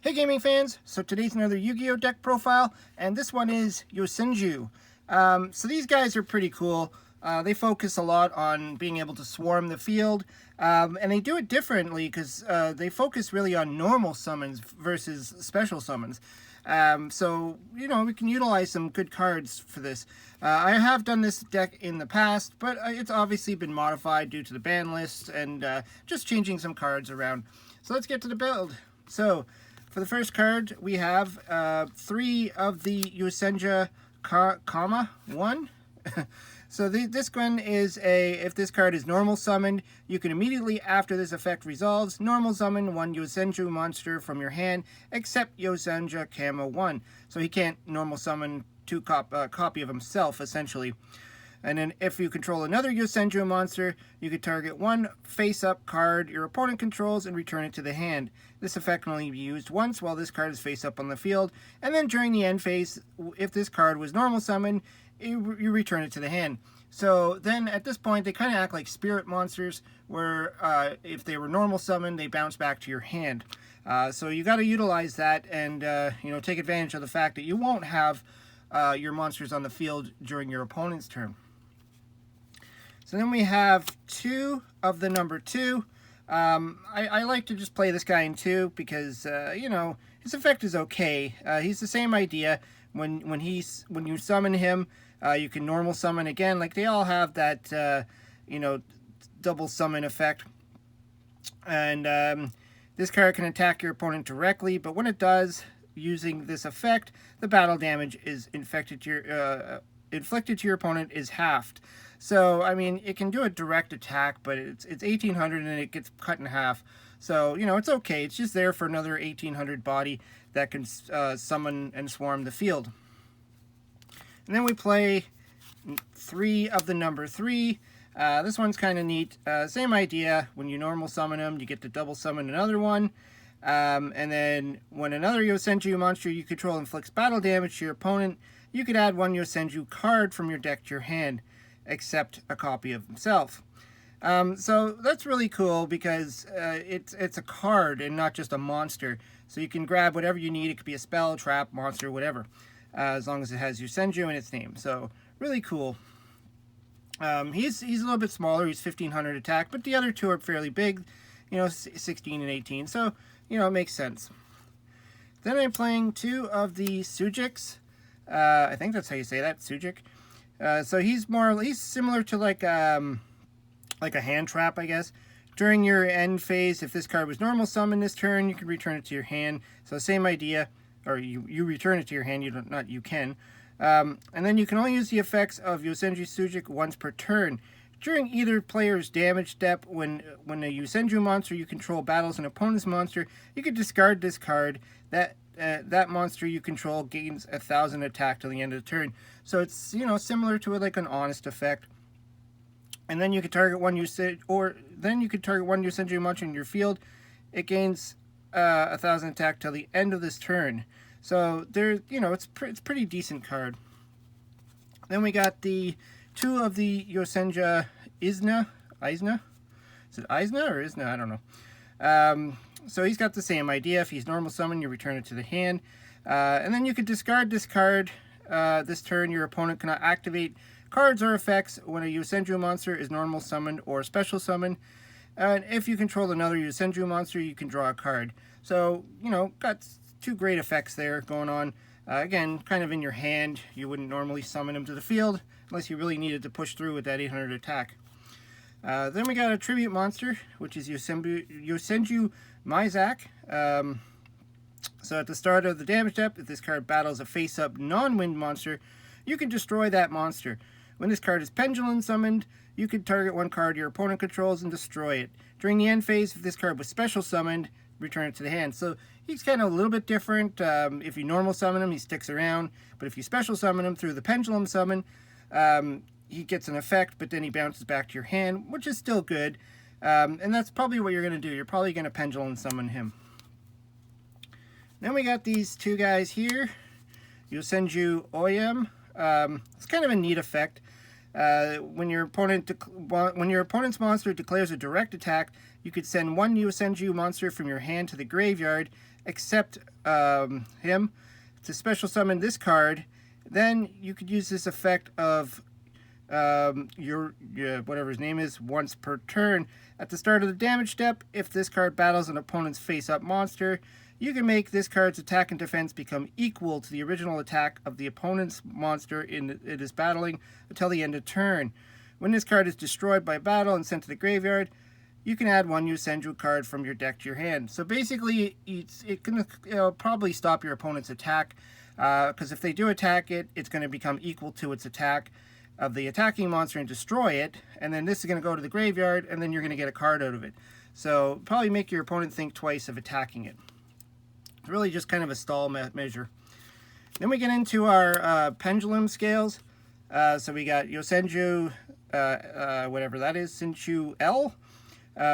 Hey gaming fans, so today's another Yu-Gi-Oh deck profile, and this one is Yosenju. So these guys are pretty cool. They focus a lot on being able to swarm the field, and they do it differently because they focus really on normal summons versus special summons. So, we can utilize some good cards for this. I have done this deck in the past, but it's obviously been modified due to the ban list and just changing some cards around. So let's get to the build. So, for the first card, we have 3 of the Yosenju, comma 1. So this one is if this card is normal summoned, you can immediately after this effect resolves, normal summon 1 Yosenju monster from your hand, except Yosenju comma 1. So he can't normal summon copy of himself, essentially. And then if you control another Yosenju monster, you can target 1 face-up card your opponent controls and return it to the hand. This effect can only be used once while this card is face-up on the field, and then during the end phase, if this card was normal summoned, you return it to the hand. So then at this point, they kind of act like spirit monsters, where if they were normal summoned, they bounce back to your hand. So you got to utilize that and take advantage of the fact that you won't have your monsters on the field during your opponent's turn. So then we have 2 of the number 2. I like to just play this guy in 2 because, his effect is okay. He's the same idea. When you summon him, you can normal summon again. Like, they all have that, double summon effect. And this card can attack your opponent directly, but when it does, using this effect, the battle damage is inflicted to your opponent is halved. So, I mean, it can do a direct attack, but it's 1800 and it gets cut in half. So, it's okay. It's just there for another 1800 body that can summon and swarm the field. And then we play 3 of the number 3. This one's kind of neat. Same idea. When you normal summon them, you get to double summon another one. And then when another Yosenju monster you control inflicts battle damage to your opponent, you could add 1 Yosenju card from your deck to your hand, except a copy of himself. So that's really cool because it's a card and not just a monster. So you can grab whatever you need. It could be a spell, trap, monster, whatever, as long as it has Yosenju in its name. So really cool. He's a little bit smaller. He's 1500 attack, but the other 2 are fairly big, 16 and 18. So, it makes sense. Then I'm playing 2 of the Sujics. I think that's how you say that, Sujic. So he's similar to like a hand trap, I guess. During your end phase, if this card was normal summoned this turn, you can return it to your hand. So same idea, or you return it to your hand. You can. And then you can only use the effects of Yosenju Sujic once per turn. During either player's damage step, when a Yosenju monster you control battles an opponent's monster, you can discard this card. That monster you control gains 1000 attack till the end of the turn. So it's similar to like an honest effect. And then you could target 1 Yosenju monster in your field. It gains 1000 attack till the end of this turn. So it's pretty decent card. Then we got the 2 of the Yosenju Izna. Is it Izna or Izna? I don't know. So he's got the same idea. If he's normal summon, you return it to the hand. And then you could discard this card. This turn, your opponent cannot activate cards or effects when a Yosenju monster is normal summoned or special summoned. And if you control another Yosenju monster, you can draw a card. So, got 2 great effects there going on. Again, kind of in your hand. You wouldn't normally summon him to the field unless you really needed to push through with that 800 attack. Then we got a tribute monster, which is Yosenju Myzac. So at the start of the damage step, if this card battles a face-up non-wind monster, you can destroy that monster. When this card is pendulum summoned, you can target 1 card your opponent controls and destroy it. During the end phase, if this card was special summoned, return it to the hand. So he's kind of a little bit different. If you normal summon him, he sticks around. But if you special summon him through the pendulum summon, he gets an effect, but then he bounces back to your hand, which is still good. And that's probably what you're going to do. You're probably going to pendulum summon him. Then we got these 2 guys here. Yosenju Oyem. It's kind of a neat effect. When your opponent's monster declares a direct attack, you could send one Yosenju monster from your hand to the graveyard, except him, to special summon this card. Then you could use this effect of whatever his name is once per turn. At the start of the damage step, if this card battles an opponent's face-up monster, you can make this card's attack and defense become equal to the original attack of the opponent's monster it is battling until the end of turn. When this card is destroyed by battle and sent to the graveyard, you can add one Yosenju card from your deck to your hand. So basically, it'll probably stop your opponent's attack, because if they do attack it, it's going to become equal to its attack of the attacking monster and destroy it, and then this is going to go to the graveyard, and then you're going to get a card out of it. So probably make your opponent think twice of attacking it. It's really just kind of a stall measure. Then we get into our pendulum scales. So we got Yosenju, whatever that is, sinchu L.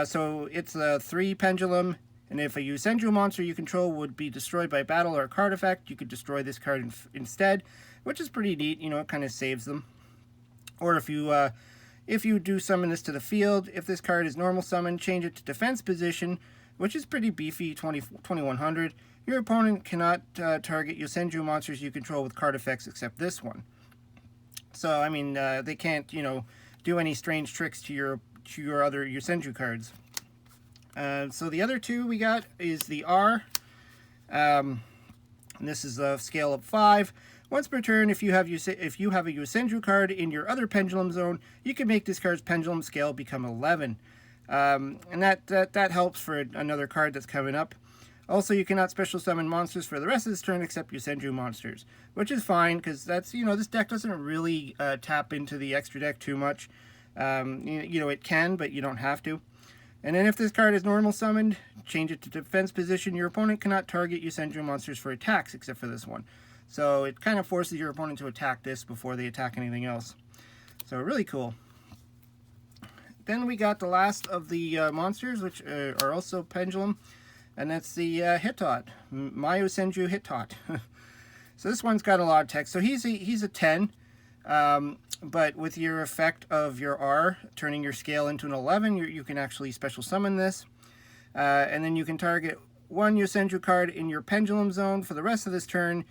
So it's a 3 pendulum, and if a Yosenju monster you control would be destroyed by battle or a card effect, you could destroy this card instead, which is pretty neat. You know, it kind of saves them. Or if you do summon this to the field, if this card is normal summon, change it to defense position, which is pretty beefy, 2100. Your opponent cannot target Yosenju monsters you control with card effects except this one. So, I mean, they can't, you know, do any strange tricks to your other Yosenju cards. So the other two we got is the R. And this is a scale of 5. Once per turn, if you have a Yosenju card in your other pendulum zone, you can make this card's pendulum scale become 11. And that helps for another card that's coming up. Also, you cannot special summon monsters for the rest of this turn except Yosenju monsters, which is fine because that's, you know, this deck doesn't really tap into the extra deck too much. You know, it can, but you don't have to. And then if this card is normal summoned, change it to defense position. Your opponent cannot target Yosenju monsters for attacks except for this one. So it kind of forces your opponent to attack this before they attack anything else. So really cool. Then we got the last of the monsters, which are also pendulum, and that's the Hittot, Yosenju Hittot. So this one's got a lot of text. So he's a 10, but with your effect of your R, turning your scale into an 11, you can actually special summon this. And then you can target one Yosenju card in your pendulum zone for the rest of this turn.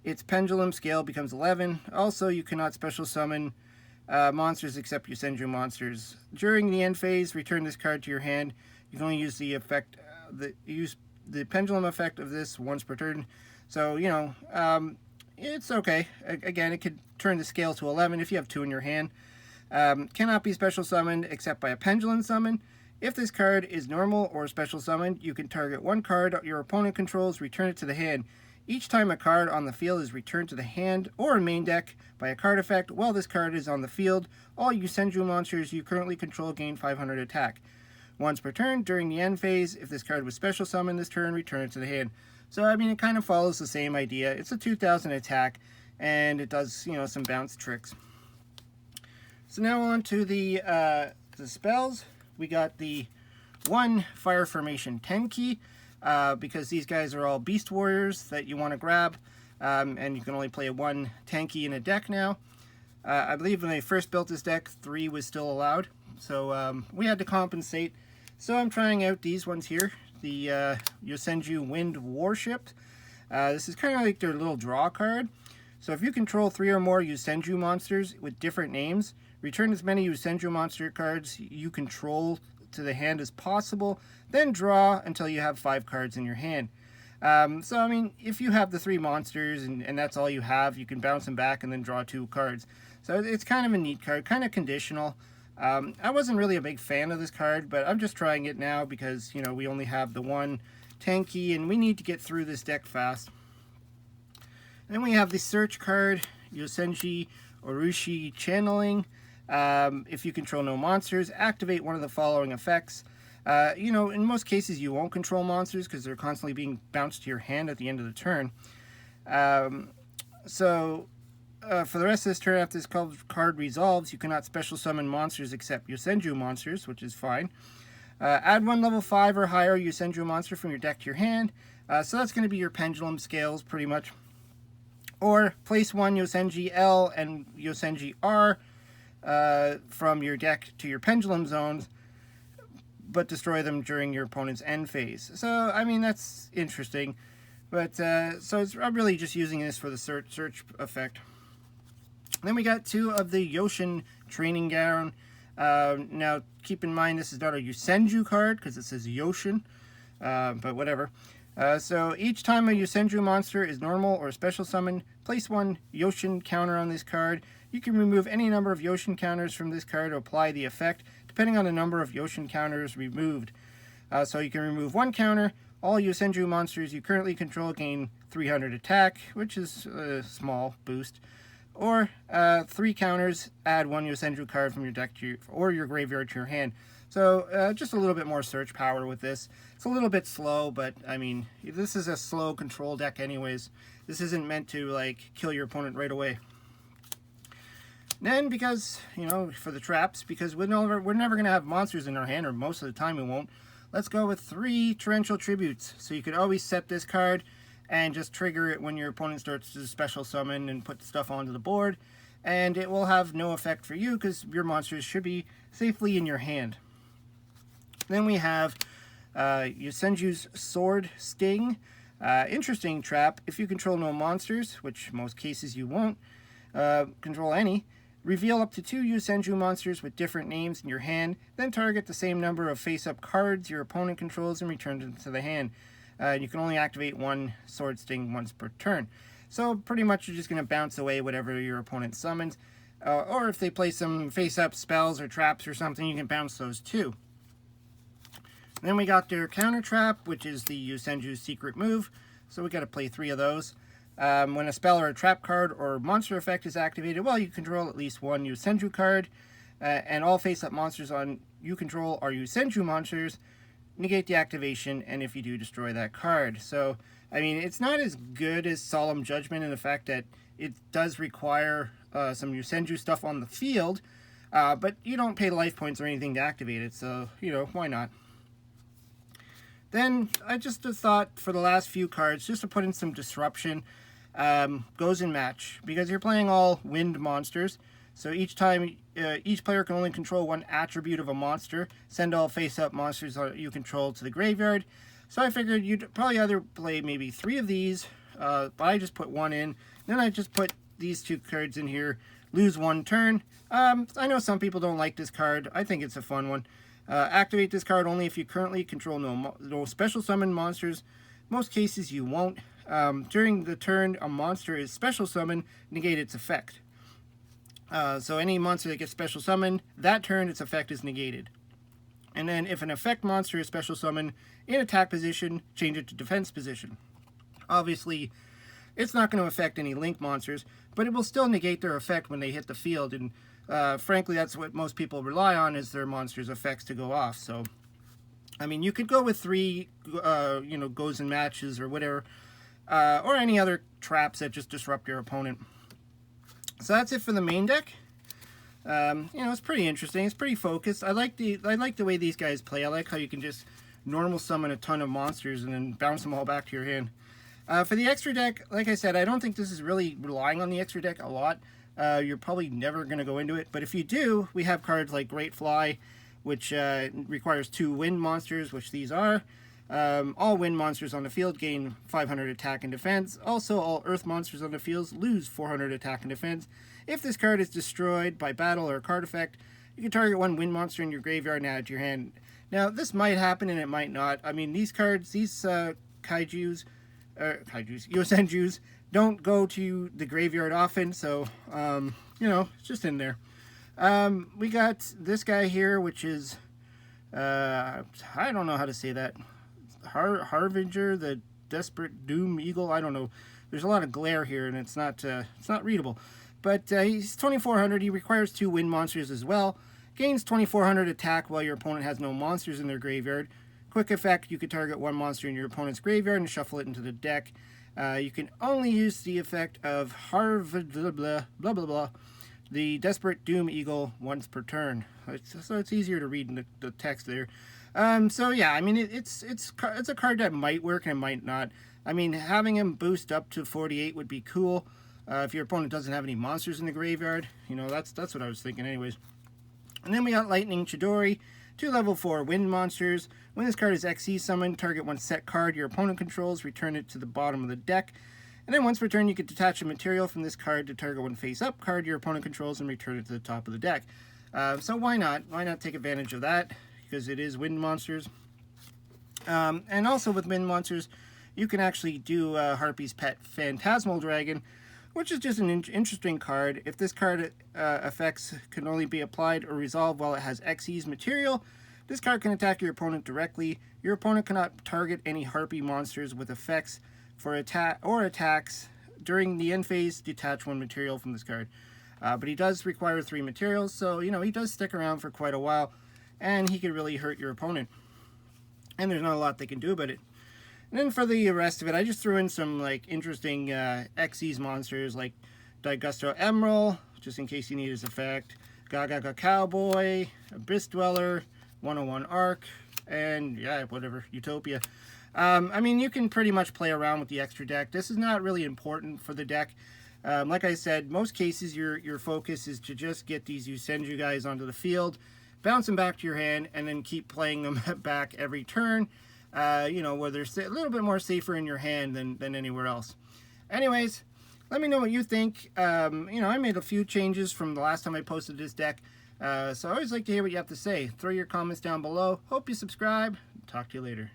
Its pendulum scale becomes 11. Also, you cannot special summon monsters except Yosenju monsters. During the end phase, return this card to your hand. You can only use the effect, the pendulum effect of this once per turn. So, you know, it's okay. Again, it could turn the scale to 11 if you have 2 in your hand. Cannot be special summoned except by a pendulum summon. If this card is normal or special summoned, you can target one card your opponent controls, return it to the hand. Each time a card on the field is returned to the hand or main deck by a card effect while this card is on the field, all Yosenju monsters you currently control gain 500 attack. Once per turn, during the end phase, if this card was special summoned this turn, return it to the hand. So, I mean, it kind of follows the same idea. It's a 2000 attack, and it does, you know, some bounce tricks. So now on to the spells. We got the 1 Fire Formation Tenki, because these guys are all Beast Warriors that you want to grab, and you can only play 1 Tenki in a deck now. I believe when they first built this deck, 3 was still allowed, so we had to compensate. So I'm trying out these ones here, the Yosenju Wind Warship. This is kind of like their little draw card. So if you control 3 or more Yosenju monsters with different names, return as many Yosenju monster cards you control to the hand as possible, then draw until you have 5 cards in your hand. So, I mean, if you have the 3 monsters and that's all you have, you can bounce them back and then draw 2 cards. So it's kind of a neat card, kind of conditional. I wasn't really a big fan of this card, but I'm just trying it now because, you know, we only have the 1 Tenki and we need to get through this deck fast. Then we have the search card, Yosenji Orushi Channeling. If you control no monsters, activate one of the following effects. You know, in most cases you won't control monsters because they're constantly being bounced to your hand at the end of the turn. For the rest of this turn, after this card resolves, you cannot special summon monsters except Yosenju monsters, which is fine. Add 1 level 5 or higher Yosenju monster from your deck to your hand. So that's going to be your pendulum scales, pretty much. Or place 1 Yosenji L and Yosenji R from your deck to your pendulum zones, but destroy them during your opponent's end phase. So, I mean, that's interesting. But, so I'm really just using this for the search effect. Then we got 2 of the Yoshin training gown. Now, keep in mind, this is not a Yosenju card, because it says Yoshin, but whatever. So, each time a Yosenju monster is normal or special summon, place 1 Yoshin counter on this card. You can remove any number of Yoshin counters from this card to apply the effect, depending on the number of Yoshin counters removed. So you can remove 1 counter. All Yosenju monsters you currently control gain 300 attack, which is a small boost. Or 3 counters, add 1 Yosenju card from your deck to or your graveyard to your hand. So just a little bit more search power with this. It's a little bit slow, but I mean, this is a slow control deck anyways. This isn't meant to like kill your opponent right away. Then, because, you know, for the traps, because we're never going to have monsters in our hand, or most of the time we won't, let's go with 3 Torrential Tributes. So you could always set this card and just trigger it when your opponent starts to special summon and put stuff onto the board. And it will have no effect for you because your monsters should be safely in your hand. Then we have Yosenju's Sword Sting. Interesting trap. If you control no monsters, which most cases you won't control any, reveal up to 2 Yosenju monsters with different names in your hand, then target the same number of face-up cards your opponent controls and return them to the hand. You can only activate 1 Sword Sting once per turn. So pretty much you're just going to bounce away whatever your opponent summons. Or if they play some face-up spells or traps or something, you can bounce those too. Then we got their counter trap, which is the Yosenju's secret move. So we got to play 3 of those. When a spell or a trap card or monster effect is activated, well, you control at least 1 Yosenju card, and all face-up monsters on you control are Yosenju monsters. Negate the activation, and if you do, destroy that card. So, I mean, it's not as good as Solemn Judgment in the fact that it does require some Yosenju stuff on the field, but you don't pay life points or anything to activate it, so, you know, why not? Then, I just thought for the last few cards, just to put in some disruption, goes in match, because you're playing all wind monsters, so each time each player can only control 1 attribute of a monster. Send all face-up monsters you control to the graveyard. So I figured you'd probably either play maybe 3 of these, but I just put 1 in. Then I just put these 2 cards in here, lose 1 turn. I know some people don't like this card. I think it's a fun one. Activate this card only if you currently control no special summon monsters. Most cases you won't. During the turn a monster is special summoned, negate its effect. So any monster that gets special summoned, that turn its effect is negated. And then if an effect monster is special summoned in attack position, change it to defense position. Obviously, it's not going to affect any link monsters, but it will still negate their effect when they hit the field. And frankly, that's what most people rely on, is their monsters' effects to go off. So, I mean, you could go with 3, you know, goes in matches or whatever, or any other traps that just disrupt your opponent. So that's it for the main deck. You know, it's pretty interesting. It's pretty focused. I like the way these guys play. I like how you can just normal summon a ton of monsters and then bounce them all back to your hand. For the extra deck, like I said, I don't think this is really relying on the extra deck a lot. You're probably never going to go into it. But if you do, we have cards like Great Fly, which requires 2 wind monsters, which these are. All wind monsters on the field gain 500 attack and defense. Also, all earth monsters on the field lose 400 attack and defense. If this card is destroyed by battle or card effect, you can target 1 wind monster in your graveyard and add it to your hand. Now, this might happen and it might not. I mean, these cards, these Yosenjus, don't go to the graveyard often, so, you know, it's just in there. We got this guy here, which is, I don't know how to say that. Harbinger, the Desperate Doom Eagle. I don't know. There's a lot of glare here, and it's not readable. But he's 2400. He requires 2 wind monsters as well. Gains 2400 attack while your opponent has no monsters in their graveyard. Quick effect: you can target 1 monster in your opponent's graveyard and shuffle it into the deck. You can only use the effect of the Desperate Doom Eagle once per turn. So it's easier to read in the text there. So yeah, I mean, it's a card that might work and might not. I mean, having him boost up to 48 would be cool. if your opponent doesn't have any monsters in the graveyard. You know, that's what I was thinking anyways. And then we got Lightning Chidori, 2 level 4 wind monsters. When this card is XE summoned, target one set card your opponent controls, return it to the bottom of the deck. And then once per turn, you can detach a material from this card to target one face-up card your opponent controls and return it to the top of the deck. So why not? Why not take advantage of that? Because it is wind monsters. And also with wind monsters, you can actually do Harpy's Pet Phantasmal Dragon, which is just an interesting card. If this card effects can only be applied or resolved while it has Xyz material, this card can attack your opponent directly. Your opponent cannot target any Harpy monsters with effects for attacks during the end phase. Detach one material from this card. But he does require 3 materials, so you know he does stick around for quite a while, and he can really hurt your opponent. And there's not a lot they can do about it. And then for the rest of it, I just threw in some like interesting Xyz monsters like Digusto Emerald, just in case you need his effect, Gaga Cowboy, Abyss Dweller, 101 Arc, and yeah, whatever, Utopia. I mean, you can pretty much play around with the extra deck. This is not really important for the deck. Like I said, most cases your focus is to just get these Yosenju guys onto the field, bounce them back to your hand, and then keep playing them back every turn. You know, where they're a little bit more safer in your hand than anywhere else. Anyways, let me know what you think. You know, I made a few changes from the last time I posted this deck. So I always like to hear what you have to say. Throw your comments down below. Hope you subscribe. Talk to you later.